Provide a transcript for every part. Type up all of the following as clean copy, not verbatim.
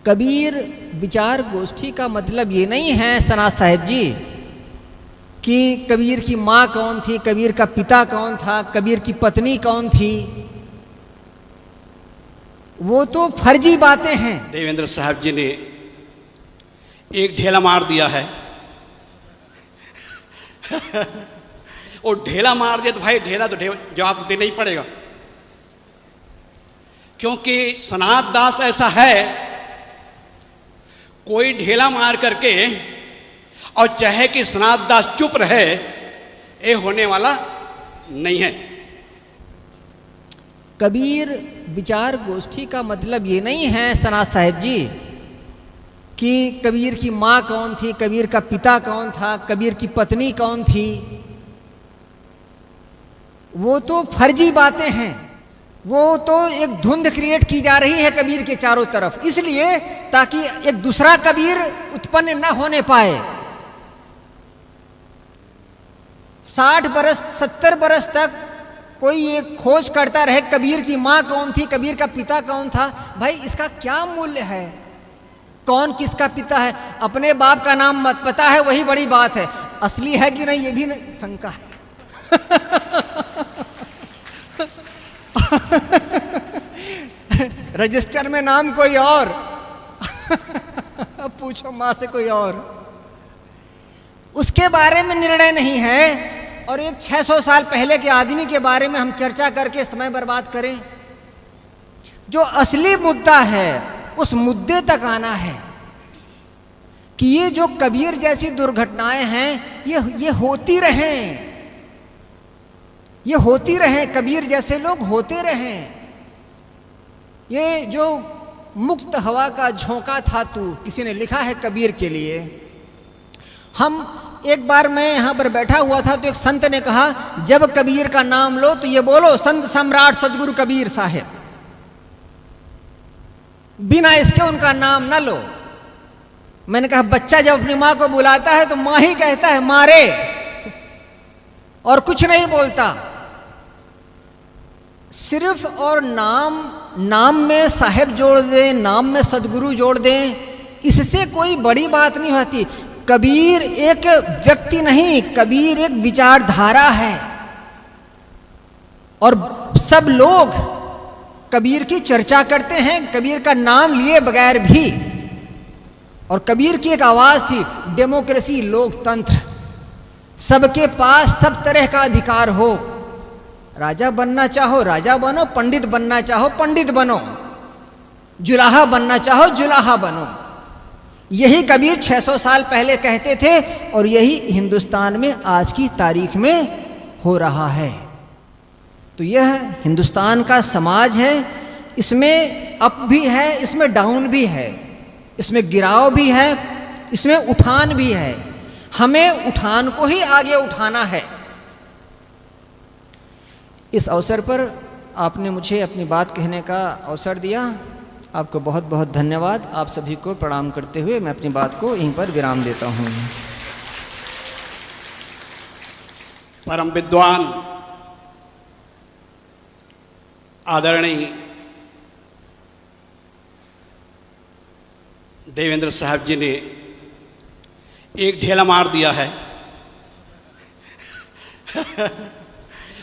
कबीर विचार गोष्ठी का मतलब ये नहीं है सनात साहिब जी कि कबीर की माँ कौन थी, कबीर का पिता कौन था, कबीर की पत्नी कौन थी। वो तो फर्जी बातें हैं। देवेंद्र साहब जी ने एक ढेला मार दिया है और ढेला मार दिया तो भाई ढेला तो जवाब देना ही पड़ेगा, क्योंकि सनात दास ऐसा है, कोई ढेला मार करके और चाहे कि सनात दास चुप रहे, ये होने वाला नहीं है। कबीर विचार गोष्ठी का मतलब ये नहीं है सनात साहिब जी कि कबीर की माँ कौन थी, कबीर का पिता कौन था, कबीर की पत्नी कौन थी। वो तो फर्जी बातें हैं। वो तो एक धुंध क्रिएट की जा रही है कबीर के चारों तरफ, इसलिए ताकि एक दूसरा कबीर उत्पन्न न होने पाए। 60 बरस 70 बरस तक कोई ये खोज करता रहे कबीर की माँ कौन थी, कबीर का पिता कौन था। भाई इसका क्या मूल्य है? कौन किसका पिता है? अपने बाप का नाम मत पता है, वही बड़ी बात है। असली है कि नहीं ये भी नहीं शंका है। रजिस्टर में नाम कोई और पूछो मां से कोई और, उसके बारे में निर्णय नहीं है। और एक 600 साल पहले के आदमी के बारे में हम चर्चा करके समय बर्बाद करें? जो असली मुद्दा है उस मुद्दे तक आना है कि ये जो कबीर जैसी दुर्घटनाएं हैं ये होती रहें, ये होती रहें, कबीर जैसे लोग होते रहें। ये जो मुक्त हवा का झोंका था तू, किसी ने लिखा है कबीर के लिए। हम एक बार मैं यहाँ पर बैठा हुआ था तो एक संत ने कहा, जब कबीर का नाम लो तो ये बोलो संत सम्राट सदगुरु कबीर साहेब, बिना इसके उनका नाम न लो। मैंने कहा बच्चा जब अपनी माँ को बुलाता है तो माँ ही कहता है मारे, और कुछ नहीं बोलता। सिर्फ और नाम में साहेब जोड़ दें, नाम में सदगुरु जोड़ दें, इससे कोई बड़ी बात नहीं होती। कबीर एक व्यक्ति नहीं, कबीर एक विचारधारा है। और सब लोग कबीर की चर्चा करते हैं, कबीर का नाम लिए बगैर भी। और कबीर की एक आवाज थी, डेमोक्रेसी, लोकतंत्र, सबके पास सब तरह का अधिकार हो। राजा बनना चाहो राजा बनो, पंडित बनना चाहो पंडित बनो, जुलाहा बनना चाहो जुलाहा बनो। यही कबीर 600 साल पहले कहते थे और यही हिंदुस्तान में आज की तारीख में हो रहा है। तो यह हिंदुस्तान का समाज है, इसमें अप भी है, इसमें डाउन भी है, इसमें गिराव भी है, इसमें उठान भी है। हमें उठान को ही आगे उठाना है। इस अवसर पर आपने मुझे अपनी बात कहने का अवसर दिया, आपको बहुत बहुत धन्यवाद। आप सभी को प्रणाम करते हुए मैं अपनी बात को यहीं पर विराम देता हूँ। परम विद्वान आदरणीय देवेंद्र साहब जी ने एक ढेला मार दिया है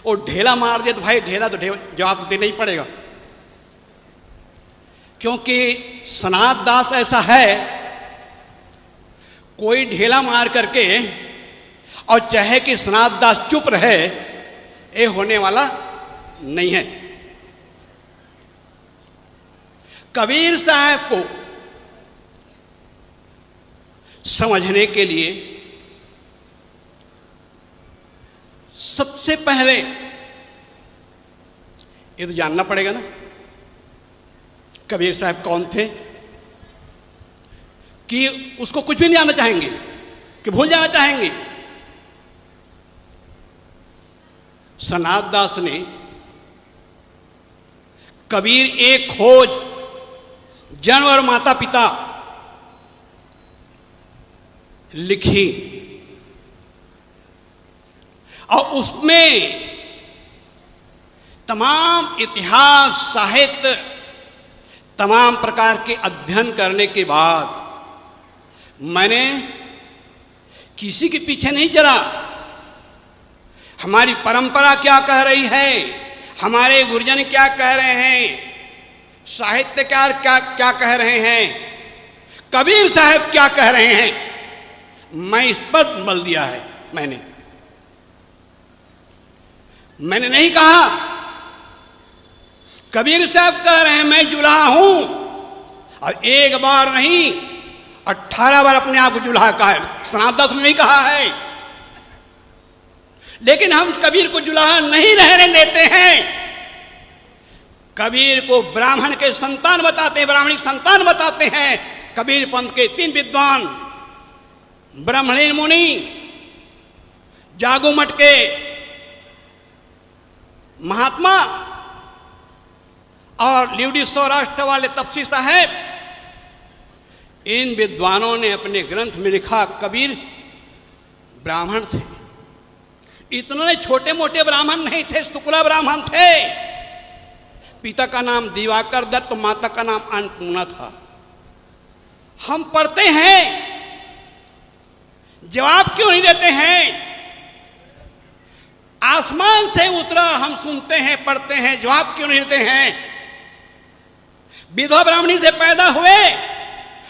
और ढेला मार दिया तो भाई ढेला तो जवाब देना ही पड़ेगा, क्योंकि सनात दास ऐसा है, कोई ढेला मार करके और चाहे कि सनात दास चुप रहे, ये होने वाला नहीं है। कबीर साहब को समझने के लिए सबसे पहले ये तो जानना पड़ेगा ना कबीर साहब कौन थे, कि उसको कुछ भी नहीं आना चाहेंगे, कि भूल जाना चाहेंगे। सनात दास ने कबीर एक खोज, जन्म और माता पिता लिखी और उसमें तमाम इतिहास, साहित्य, तमाम प्रकार के अध्ययन करने के बाद मैंने किसी के पीछे नहीं चला। हमारी परंपरा क्या कह रही है, हमारे गुरुजन क्या कह रहे हैं, साहित्यकार क्या क्या कह रहे हैं, कबीर साहब क्या कह रहे हैं, मैं इस पर बल दिया है। मैंने नहीं कहा कबीर साहब कह रहे हैं मैं जुल्हा हूं, और एक बार नहीं 18 बार अपने आप को जुल्हा कहा है। सनातन दास ने नहीं कहा है, लेकिन हम कबीर को जुल्हा नहीं रहने देते हैं। कबीर को ब्राह्मण के संतान बताते हैं, ब्राह्मणी संतान बताते हैं। कबीर पंथ के 3 विद्वान, ब्रह्मलीन मुनि, जागू मठ के महात्मा और लिवडी सौराष्ट्र वाले तपसी साहब, इन विद्वानों ने अपने ग्रंथ में लिखा कबीर ब्राह्मण थे। इतने छोटे मोटे ब्राह्मण नहीं थे, शुक्ला ब्राह्मण थे। पिता का नाम दिवाकर दत्त, माता का नाम अन्नपूर्णा था। हम पढ़ते हैं, जवाब क्यों नहीं देते हैं? आसमान से उतरा, हम सुनते हैं, पढ़ते हैं, जवाब क्यों नहीं देते हैं? विधवा ब्राह्मणी से पैदा हुए,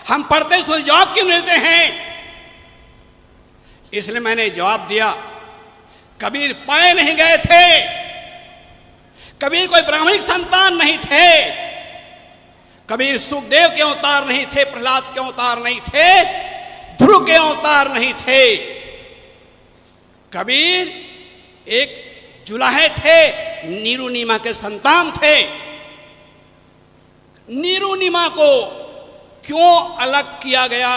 हम पढ़ते हैं, जवाब क्यों नहीं देते हैं? इसलिए मैंने जवाब दिया, कबीर पाए नहीं गए थे। कबीर कोई ब्राह्मणिक संतान नहीं थे। कबीर सुखदेव के अवतार नहीं थे, प्रहलाद के अवतार नहीं थे, ध्रुव के अवतार नहीं थे। कबीर एक जुलाहे थे, नीरू नीमा के संतान थे। नीरू नीमा को क्यों अलग किया गया?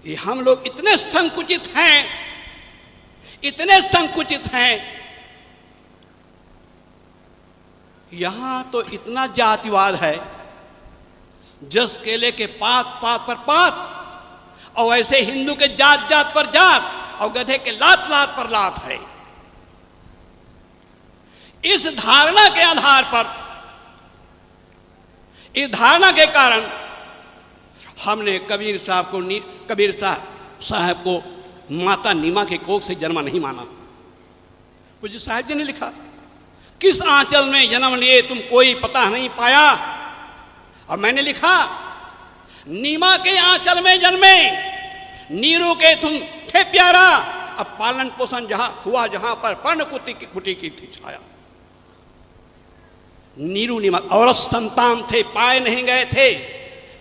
ये हम लोग इतने संकुचित हैं, इतने संकुचित हैं। यहां तो इतना जातिवाद है, जस केले के पात पात पर पात, और वैसे हिंदू के जात जात पर जात, और गधे के लात लात पर लात है। इस धारणा के आधार पर, इस धारणा के कारण हमने कबीर साहब को माता नीमा के कोख से जन्मा नहीं माना। पूज्य साहब जी ने लिखा, किस आंचल में जन्म लिए तुम कोई पता नहीं पाया। और मैंने लिखा, नीमा के आंचल में जन्मे, नीरू के तुम थे प्यारा। अब पालन पोषण जहां हुआ, जहां पर पर्णकुटी की थी छाया। नीरू नीमा औरत संतान थे, पाए नहीं गए थे।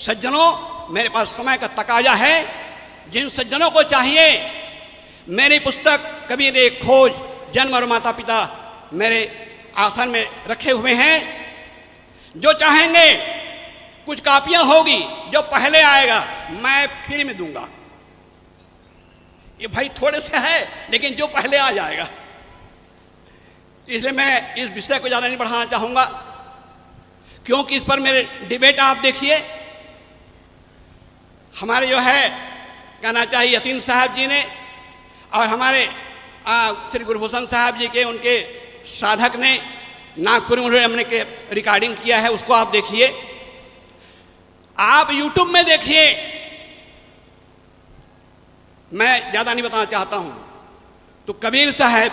सज्जनों, मेरे पास समय का तकाजा है। जिन सज्जनों को चाहिए, मेरी पुस्तक कबीर एक खोज, जन्म और माता पिता मेरे आसन में रखे हुए हैं। जो चाहेंगे, कुछ कापियां होगी, जो पहले आएगा मैं फ्री में दूंगा। ये भाई थोड़े से है, लेकिन जो पहले आ जाएगा। इसलिए मैं इस विषय को ज़्यादा नहीं बढ़ाना चाहूँगा, क्योंकि इस पर मेरे डिबेट आप देखिए। हमारे जो है कहना चाहिए यतीन साहब जी ने, और हमारे श्री गुरुभूषण साहब जी के उनके साधक ने नागपुर में हमने के रिकॉर्डिंग किया है, उसको आप देखिए। आप यूट्यूब में देखिए। मैं ज़्यादा नहीं बताना चाहता हूँ। तो कबीर साहब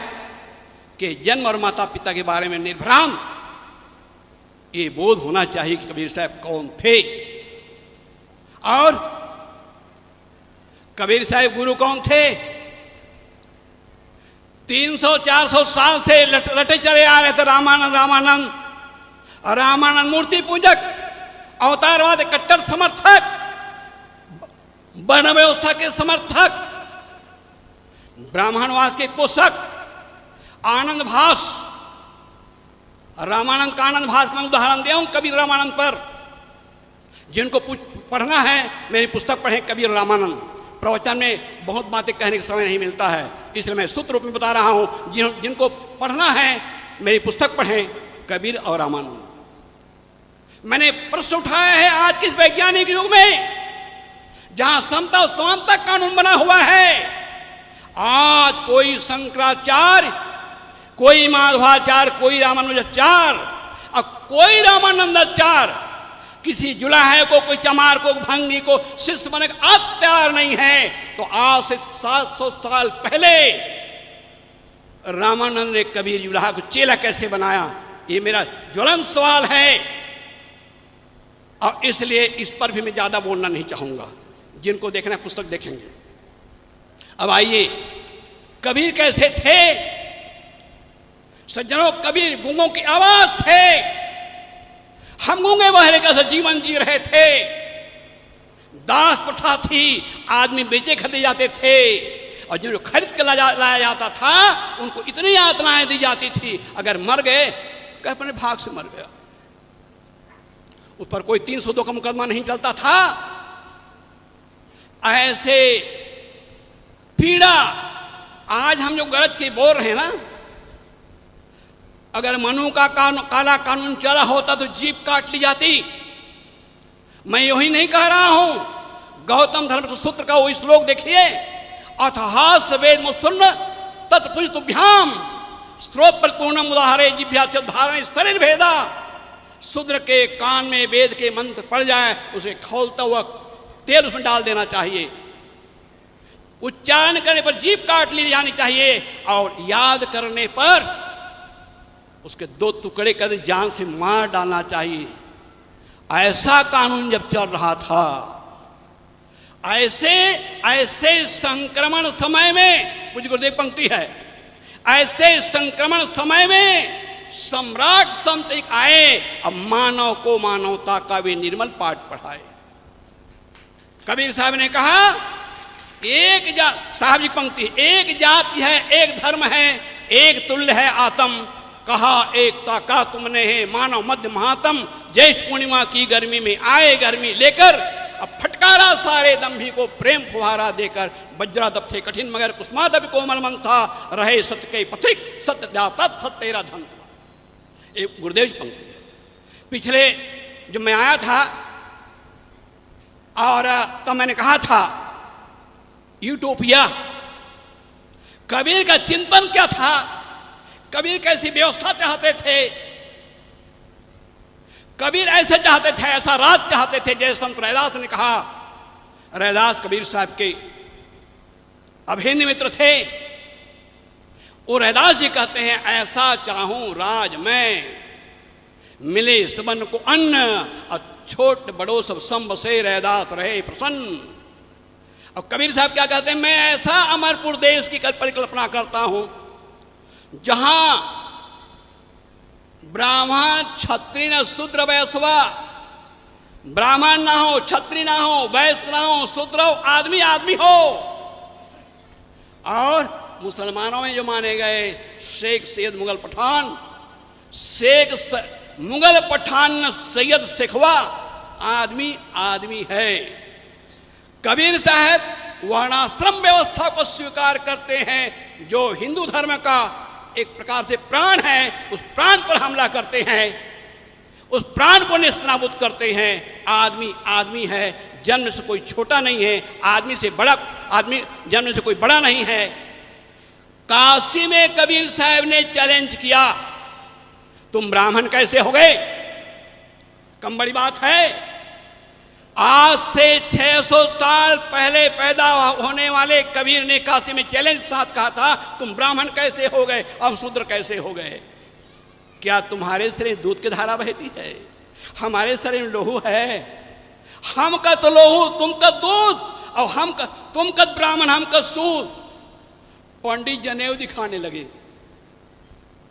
के जन्म और माता पिता के बारे में निर्भ्राम ये बोध होना चाहिए कि कबीर साहब कौन थे, और कबीर साहब गुरु कौन थे। 300-400 साल से लटे चले आ रहे थे रामानंद और रामानंद मूर्ति पूजक, अवतारवाद कट्टर समर्थक, वर्ण व्यवस्था के समर्थक, ब्राह्मणवाद के पोषक, आनंद भास, रामानंद का आनंद भास में उदाहरण दे कबीर रामानंद पर। जिनको पढ़ना है, मेरी पुस्तक पढ़ें कबीर रामानंद। प्रवचन में बहुत बातें कहने का समय नहीं मिलता है, इसलिए मैं सूत्र रूप में बता रहा हूँ। जिनको पढ़ना है, मेरी पुस्तक पढ़ें कबीर और रामानंद। मैंने प्रश्न उठाया है, आज के वैज्ञानिक युग में जहां समता और समानता कानून बना हुआ है, आज कोई शंकराचार्य, कोई माधवाचार्य, कोई रामानुजाचार्य और कोई रामानंदाचार्य किसी जुलाहे को, कोई चमार को, भंगी को शिष्य बनने का आप तैयार नहीं है, तो आज से 700 साल पहले रामानंद ने कबीर जुलाहा को चेला कैसे बनाया? ये मेरा ज्वलंत सवाल है, और इसलिए इस पर भी मैं ज्यादा बोलना नहीं चाहूंगा। जिनको देखना है पुस्तक देखेंगे। अब आइए, कबीर कैसे थे? सज्जनों, कबीर गूंगों की आवाज थे। हम गूंगे बहरे का जीवन जी रहे थे। दास प्रथा थी, आदमी बेचे खरीदे जाते थे, और जिनको खरीद के लाया जाता था उनको इतनी यातनाएं दी जाती थी, अगर मर गए कह अपने भाग से मर गया। उस पर कोई 302 का मुकदमा नहीं चलता था। ऐसे पीड़ा आज हम जो गरज के बोल रहे हैं ना, अगर मनु का काला कानून चला होता तो जीभ काट ली जाती। मैं यही नहीं कह रहा हूं, गौतम धर्म सूत्र का वो श्लोक देखिए, अथहास वेद मुसुन्न तत्पुरुषभ्याम स्रोत पर पूर्णम उदाहरे जिभ्या से धारण शरीर भेदा। शूद्र के कान में वेद के मंत्र पड़ जाए, उसे खोलता हुआ तेल उसमें डाल देना चाहिए, उच्चारण करने पर जीभ काट ली जानी चाहिए, और याद करने पर उसके 2 टुकड़े कर जान से मार डालना चाहिए। ऐसा कानून जब चल रहा था, ऐसे संक्रमण समय में, मुझे गुरुदेव पंक्ति है, ऐसे संक्रमण समय में सम्राट संत एक आए, अब मानव को मानवता का वे निर्मल पाठ पढ़ाए। कबीर साहब ने कहा, एक साहब जी पंक्ति, एक जाति है, एक धर्म है, एक तुल्य है आत्म, कहा एकता का तुमने है मानव मध्य महात्म। ज्येष्ठ पूर्णिमा की गर्मी में आए गर्मी लेकर, अब फटकारा सारे दंभी को प्रेम फुहारा देकर। वज्रा दब थे कठिन मगर कुसुमा दब कोमल मन था, रहे सत्य के पथिक सत्य जाता सत्य तेरा धन था। एक गुरुदेव की पंक्ति है। पिछले जब मैं आया था और तब मैंने कहा था यूटोपिया, कबीर का चिंतन क्या था, कबीर कैसी व्यवस्था चाहते थे। कबीर ऐसे चाहते थे, ऐसा राज चाहते थे जैसे संत रैदास ने कहा। रैदास कबीर साहब के अभिन्न मित्र थे। वो रैदास जी कहते हैं, ऐसा चाहूं राज मैं, मिले सबन को अन्न, और छोट बड़ो सब सम बसे रैदास रहे प्रसन्न। और कबीर साहब क्या कहते हैं, मैं ऐसा अमरपुर देश की परिकल्पना करता हूं जहां ब्राह्मण क्षत्रिय न शूद्र वैश्वा, ब्राह्मण ना हो, क्षत्रिय ना हो, वैश्य ना हो, शूद्र हो, आदमी आदमी हो। और मुसलमानों में जो माने गए शेख सैयद मुगल पठान, मुगल पठान सैयद शेखवा, आदमी आदमी है। कबीर साहब वर्णाश्रम व्यवस्था को स्वीकार करते हैं, जो हिंदू धर्म का एक प्रकार से प्राण है, उस प्राण पर हमला करते हैं, उस प्राण को निस्ताबूत करते हैं। आदमी आदमी है, जन्म से कोई छोटा नहीं है, आदमी से बड़ा, आदमी जन्म से कोई बड़ा नहीं है। काशी में कबीर साहब ने चैलेंज किया, तुम ब्राह्मण कैसे हो गए? कम बड़ी बात है। आज से 600 साल पहले पैदा होने वाले कबीर ने काशी में चैलेंज साथ कहा था, तुम ब्राह्मण कैसे हो गए, हम शूद्र कैसे हो गए? क्या तुम्हारे शरीर में दूध की धारा बहती है? हमारे शरीर में लोहू है। हम का तो लोहू, तुम का दूध, और तुम का ब्राह्मण, हम का सूद। पंडित जनेऊ दिखाने लगे।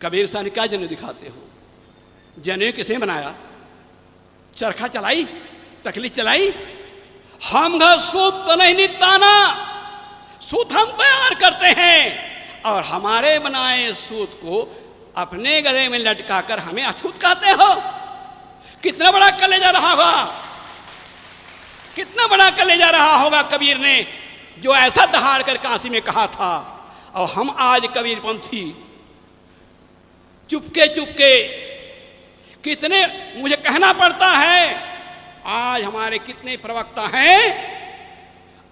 कबीर साहब ने क्या जनेऊ दिखाते हो? जनेऊ किसने बनाया? चरखा चलाई, तकली चलाई? हम घर सूत तो नहीं निताना, सूत हम तैयार करते हैं, और हमारे बनाए सूत को अपने गले में लटकाकर हमें अछूत कहते हो। कितना बड़ा कलेजा रहा होगा, कितना बड़ा कलेजा रहा होगा कबीर ने, जो ऐसा दहाड़ कर काशी में कहा था। और हम आज कबीर पंथी चुपके चुपके कितने, मुझे कहना पड़ता है, आज हमारे कितने प्रवक्ता हैं,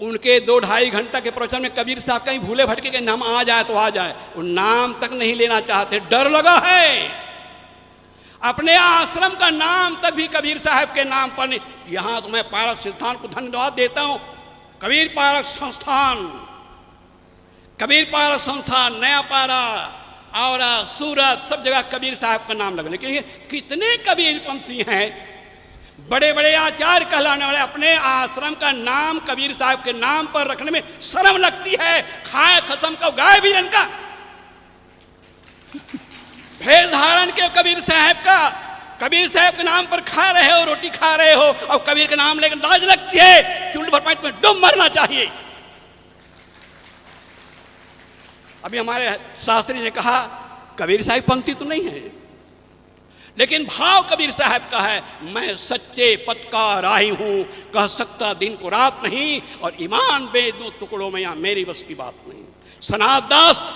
उनके 2-2.5 घंटा के प्रवचन में कबीर साहब कहीं भूले भटके के नाम आ जाए तो आ जाए, वो नाम तक नहीं लेना चाहते, डर लगा है। अपने आश्रम का नाम तक भी कबीर साहब के नाम पर नहीं। यहां तो मैं पारक संस्थान को धन्यवाद देता हूं, कबीर पारक संस्थान, कबीर पारक संस्थान, नया पारा, और सूरत, सब जगह कबीर साहब का नाम लगा। लेकिन कितने कबीर पंथी हैं, बड़े बड़े आचार्य कहलाने वाले, अपने आश्रम का नाम कबीर साहब के नाम पर रखने में शर्म लगती है। खाए खसम का गाय भी इनका भेष धारण के कबीर साहब का, कबीर साहब के नाम पर खा रहे हो, रोटी खा रहे हो, और कबीर का नाम लेकर लाज लगती है, चुल्लू भर पानी में डूब मरना चाहिए। अभी हमारे शास्त्री ने कहा कबीर साहब पंक्ति तो नहीं है, लेकिन भाव कबीर साहब का है, मैं सच्चे पथ का राही हूं, कह सकता दिन को रात नहीं, और ईमान बे दो टुकड़ों में यहां मेरी बस की बात नहीं। सनातन दास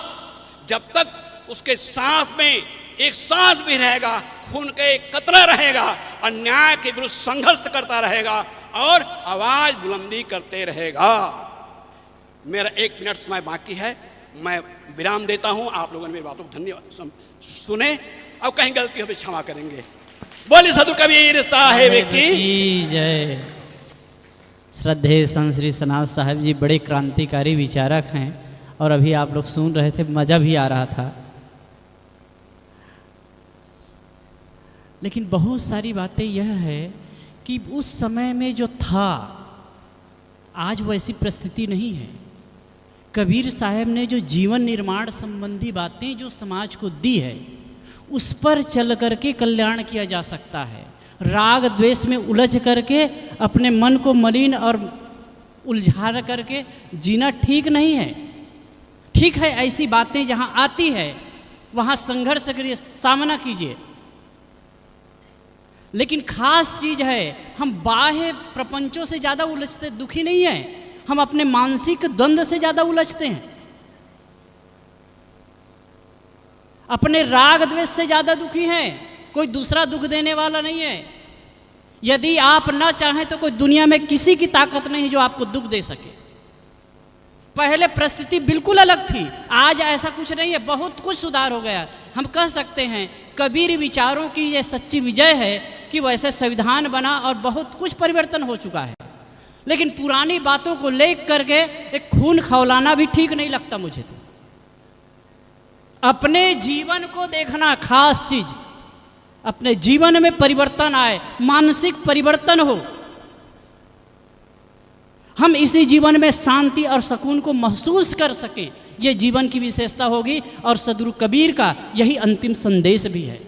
जब तक उसके सांस में एक सांस भी रहेगा, खून का एक कतरा रहेगा, अन्याय के विरुद्ध संघर्ष करता रहेगा और आवाज बुलंदी करते रहेगा। मेरा 1 मिनट समय बाकी है, मैं विराम देता हूं। आप लोगों ने मेरी बातों को धन्यवाद सुने, अब कहीं गलती हो तो क्षमा करेंगे। बोले सदु कबीर साहेब की जय। श्रद्धेय संत श्री सनातन साहब जी बड़े क्रांतिकारी विचारक हैं, और अभी आप लोग सुन रहे थे, मज़ा भी आ रहा था। लेकिन बहुत सारी बातें यह है कि उस समय में जो था, आज वैसी परिस्थिति नहीं है। कबीर साहब ने जो जीवन निर्माण संबंधी बातें जो समाज को दी है, उस पर चल करके कल्याण किया जा सकता है। राग द्वेष में उलझ करके अपने मन को मलिन और उलझा करके जीना ठीक नहीं है। ठीक है, ऐसी बातें जहाँ आती है वहाँ संघर्ष करिए, सामना कीजिए, लेकिन खास चीज है, हम बाह्य प्रपंचों से ज़्यादा उलझते दुखी नहीं है, हम अपने मानसिक द्वंद्व से ज़्यादा उलझते हैं, अपने राग द्वेष से ज़्यादा दुखी हैं। कोई दूसरा दुख देने वाला नहीं है। यदि आप ना चाहें तो कोई दुनिया में किसी की ताकत नहीं जो आपको दुख दे सके। पहले परिस्थिति बिल्कुल अलग थी, आज ऐसा कुछ नहीं है, बहुत कुछ सुधार हो गया। हम कह सकते हैं कबीर विचारों की ये सच्ची विजय है कि वैसे संविधान बना और बहुत कुछ परिवर्तन हो चुका है। लेकिन पुरानी बातों को लेकर करके एक खून खौलाना भी ठीक नहीं लगता मुझे तो। अपने जीवन को देखना खास चीज, अपने जीवन में परिवर्तन आए, मानसिक परिवर्तन हो, हम इसी जीवन में शांति और सुकून को महसूस कर सकें, ये जीवन की विशेषता होगी। और सदगुरु कबीर का यही अंतिम संदेश भी है।